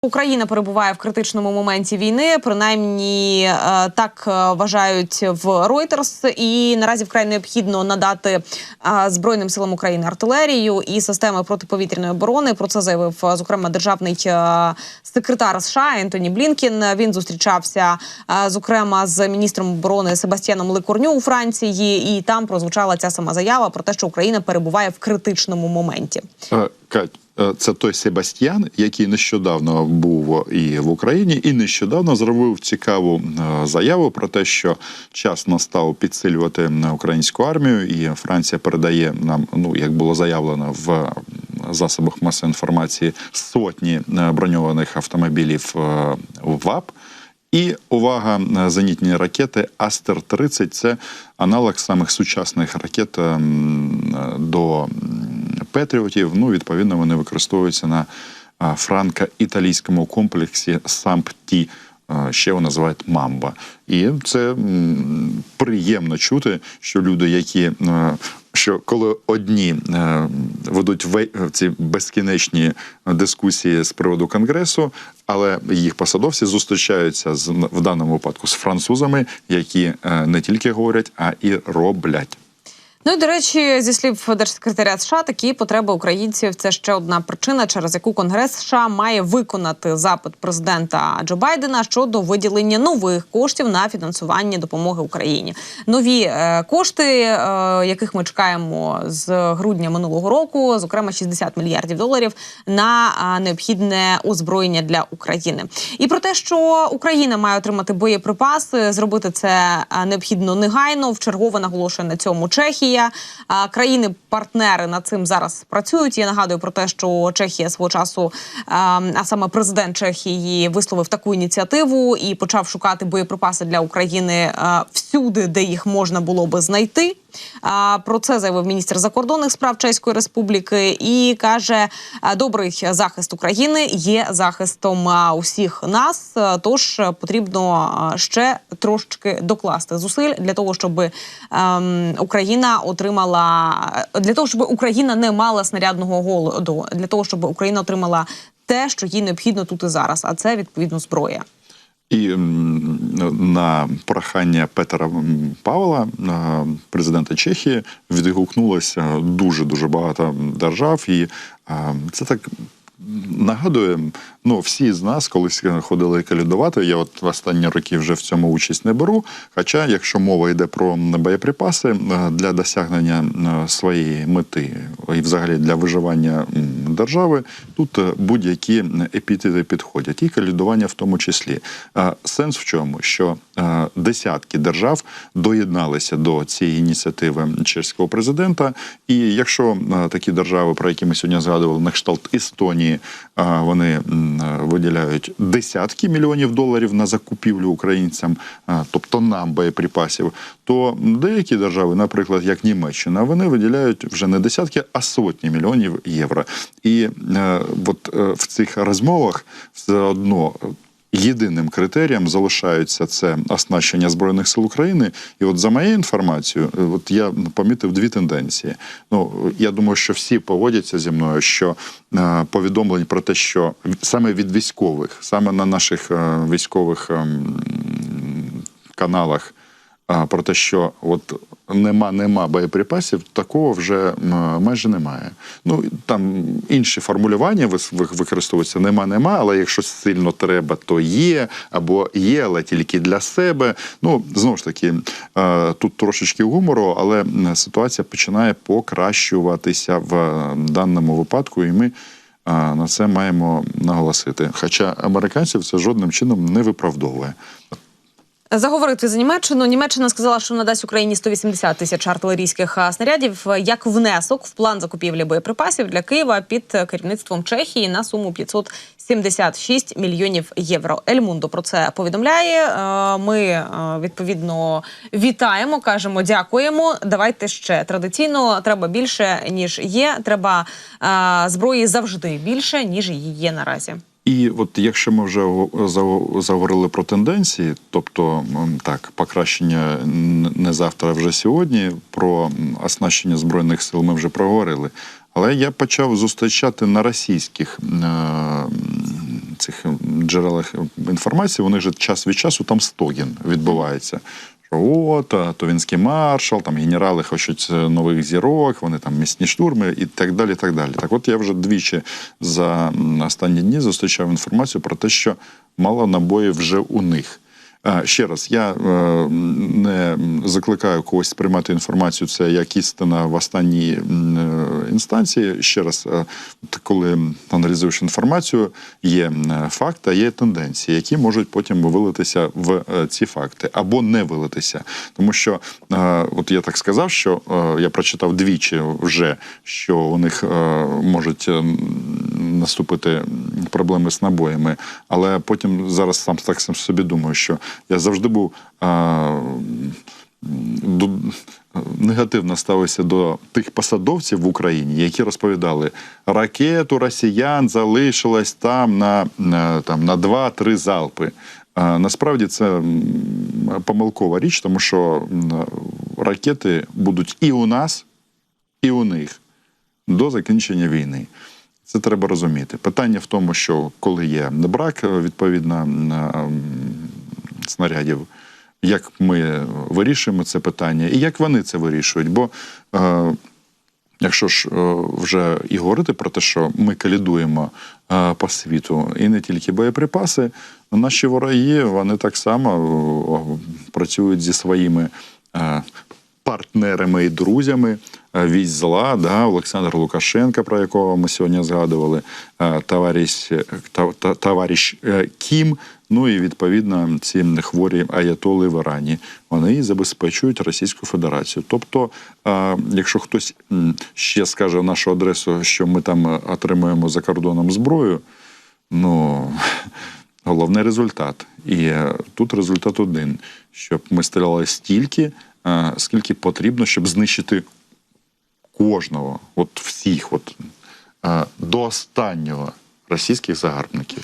Україна перебуває в критичному моменті війни, принаймні так вважають в Reuters, і наразі вкрай необхідно надати Збройним силам України артилерію і системи протиповітряної оборони. Про це заявив, зокрема, державний секретар США Ентоні Блінкен. Він зустрічався, зокрема, з міністром оборони Себастьяном Лекорню у Франції, і там прозвучала ця сама заява про те, що Україна перебуває в критичному моменті. Кать, це той Себастьян, який нещодавно був і в Україні, і нещодавно зробив цікаву заяву про те, що час настав підсилювати українську армію, і Франція передає нам, як було заявлено в засобах масової інформації, сотні броньованих автомобілів ВАП. І, увага, зенітні ракети Астер-30 – це аналог самих сучасних ракет до Петріотів. Відповідно, вони використовуються на франко-італійському комплексі САМП-Ті, ще його називають «Мамба». І це приємно чути, що люди, які... що коли одні ведуть ці безкінечні дискусії з приводу Конгресу, але їх посадовці зустрічаються в даному випадку з французами, які не тільки говорять, а і роблять. Ну і, до речі, зі слів держсекретаря США, такі потреби українців – це ще одна причина, через яку Конгрес США має виконати запит президента Джо Байдена щодо виділення нових коштів на фінансування допомоги Україні. Нові кошти, яких ми чекаємо з грудня минулого року, зокрема 60 мільярдів доларів на необхідне озброєння для України. І про те, що Україна має отримати боєприпаси, зробити це необхідно негайно, вчергове наголошує на цьому Чехія. Країни-партнери над цим зараз працюють. Я нагадую про те, що Чехія свого часу, а саме президент Чехії, висловив таку ініціативу і почав шукати боєприпаси для України всюди, де їх можна було би знайти. Про це заявив міністр закордонних справ Чеської Республіки і каже, добрий захист України є захистом усіх нас, тож потрібно ще трошечки докласти зусиль для того, щоб Україна не мала снарядного голоду, для того, щоб Україна отримала те, що їй необхідно тут і зараз, а це, відповідно, зброя. І на прохання Петера Павла, президента Чехії, відгукнулося дуже багато держав. І це так нагадує, всі з нас колись ходили колядувати, я в останні роки вже в цьому участь не беру, хоча, якщо мова йде про боєприпаси, для досягнення своєї мети і взагалі для виживання держави, тут будь-які епітети підходять, і колядування в тому числі. Сенс в чому? Що десятки держав доєдналися до цієї ініціативи чеського президента, і якщо такі держави, про які ми сьогодні згадували, на кшталт Естонії, вони виділяють десятки мільйонів доларів на закупівлю українцям, тобто нам боєприпасів, то деякі держави, наприклад, як Німеччина, вони виділяють вже не десятки, а сотні мільйонів євро. І в цих розмовах все одно єдиним критерієм залишається це оснащення Збройних сил України. І за моєю інформацією, я помітив дві тенденції. Я думаю, що всі погодяться зі мною, що повідомлень про те, що саме від військових, саме на наших військових каналах, про те, що нема боєприпасів, такого вже майже немає. Там інші формулювання використовуються нема, але якщо сильно треба, то є, або є, але тільки для себе. Знову ж таки, тут трошечки гумору, але ситуація починає покращуватися в даному випадку, і ми на це маємо наголосити. Хоча американців це жодним чином не виправдовує. Заговорити за Німеччину. Німеччина сказала, що надасть Україні 180 тисяч артилерійських снарядів як внесок в план закупівлі боєприпасів для Києва під керівництвом Чехії на суму 576 мільйонів євро. Ель Мундо про це повідомляє. Ми, відповідно, вітаємо, кажемо, дякуємо. Давайте ще. Традиційно треба більше, ніж є. Треба зброї завжди більше, ніж її є наразі. І якщо ми вже заговорили про тенденції, тобто покращення не завтра, а вже сьогодні, про оснащення Збройних сил ми вже проговорили. Але я почав зустрічати на російських цих джерелах інформації, вони ж час від часу там стогін відбувається. От, то вінський маршал, там генерали хочуть нових зірок, вони там місні штурми і так далі, і так далі. Так от я вже двічі за останні дні зустрічав інформацію про те, що мало набоїв вже у них. Ще раз, я не закликаю когось сприймати інформацію, це як істина в останній інстанції. Ще раз, коли аналізуєш інформацію, є факти, а є тенденції, які можуть потім вилитися в ці факти або не вилитися. Тому що, от я так сказав, що я прочитав двічі вже, що у них можуть наступити проблеми з набоями, але потім зараз сам так собі думаю, що я завжди був негативно ставився до тих посадовців в Україні, які розповідали, ракет у росіян залишилось там на 2-3 залпи. Насправді це помилкова річ, тому що ракети будуть і у нас, і у них до закінчення війни. Це треба розуміти. Питання в тому, що коли є брак, відповідно, снарядів, як ми вирішуємо це питання і як вони це вирішують. Бо якщо ж вже і говорити про те, що ми калідуємо по світу і не тільки боєприпаси, наші вороги, вони так само працюють зі своїми партнерами і друзями вісь зла, да, Олександр Лукашенко, про якого ми сьогодні згадували, товариш Кім, ну і, відповідно, ці хворі аятоли в Ірані. Вони забезпечують Російську Федерацію. Тобто, якщо хтось ще скаже в нашу адресу, що ми там отримуємо за кордоном зброю, ну, головний результат. І тут результат один, щоб ми стріляли стільки, скільки потрібно, щоб знищити кожного, от всіх, от, до останнього російських загарбників.